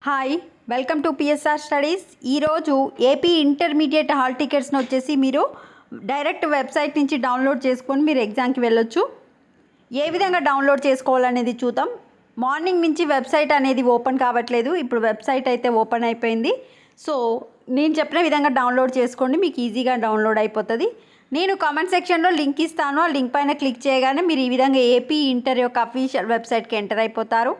Hi welcome to PSR studies. ఈరోజు AP intermediate hall టికెట్స్ని వచ్చేసి మీరు డైరెక్ట్ వెబ్సైట్ నుంచి డౌన్లోడ్ చేసుకొని మీరు ఎగ్జామ్కి వెళ్ళొచ్చు. ఏ విధంగా డౌన్లోడ్ చేసుకోవాలనేది చూద్దాం. మార్నింగ్ నుంచి వెబ్సైట్ అనేది ఓపెన్ కావట్లేదు, ఇప్పుడు వెబ్సైట్ అయితే ఓపెన్ అయిపోయింది. సో నేను చెప్పిన విధంగా డౌన్లోడ్ చేసుకోండి, మీకు ఈజీగా డౌన్లోడ్ అయిపోతుంది. నేను కామెంట్ సెక్షన్లో లింక్ ఇస్తాను, ఆ లింక్ పైన క్లిక్ చేయగానే మీరు ఈ విధంగా ఏపీ ఇంటర్ యొక్క అఫీషియల్ వెబ్సైట్కి ఎంటర్ అయిపోతారు.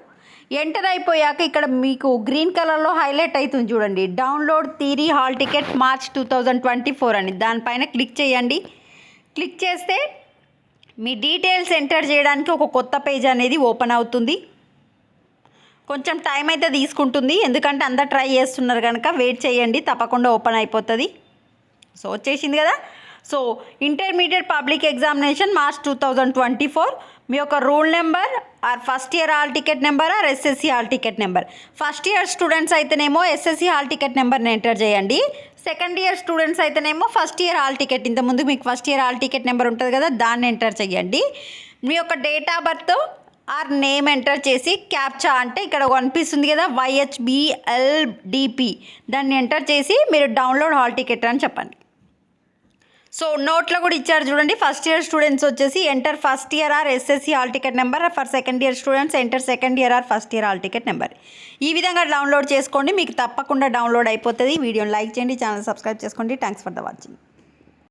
ఎంటర్ అయిపోయాక ఇక్కడ మీకు గ్రీన్ కలర్లో హైలైట్ అవుతుంది చూడండి, download theory hall ticket March 2024 అని. దానిపైన క్లిక్ చేయండి. క్లిక్ చేస్తే మీ డీటెయిల్స్ ఎంటర్ చేయడానికి ఒక కొత్త పేజ్ అనేది ఓపెన్ అవుతుంది. కొంచెం టైం అయితే తీసుకుంటుంది, ఎందుకంటే అందరు ట్రై చేస్తున్నారు కనుక వెయిట్ చేయండి, తప్పకుండా ఓపెన్ అయిపోతుంది. సో వచ్చేసింది కదా. So intermediate public examination March 2024, మీ యొక్క roll number or first year hall ticket number or SSC hall ticket number. First year students అయితేనేమో ఎస్ఎస్సి హాల్ టికెట్ నెంబర్ని ఎంటర్ చేయండి. సెకండ్ ఇయర్ స్టూడెంట్స్ అయితేనేమో ఫస్ట్ ఇయర్ హాల్ టికెట్, ఇంతకుముందు మీకు first year hall ticket number ఉంటుంది కదా, దాన్ని enter చేయండి. మీ యొక్క date of birth or name enter చేసి క్యాప్చా అంటే ఇక్కడ కనిపిస్తుంది కదా YHBLDP, దాన్ని ఎంటర్ చేసి మీరు డౌన్లోడ్ హాల్ టికెట్ అని చెప్పండి. సో నోట్లో కూడా ఇచ్చారు చూడండి, ఫస్ట్ ఇయర్ స్టూడెంట్స్ వచ్చేసి enter first year are SSC hall ticket number, for second year students enter second year are first year hall ticket number. ఈ విధంగా డౌన్లోడ్ చేసుకోండి, మీకు తప్పకుండా డౌన్లోడ్ అయిపోతుంది. వీడియోని లైక్ చేయండి, ఛానల్ సబ్స్క్రైబ్ చేసుకోండి. Thanks for the watching.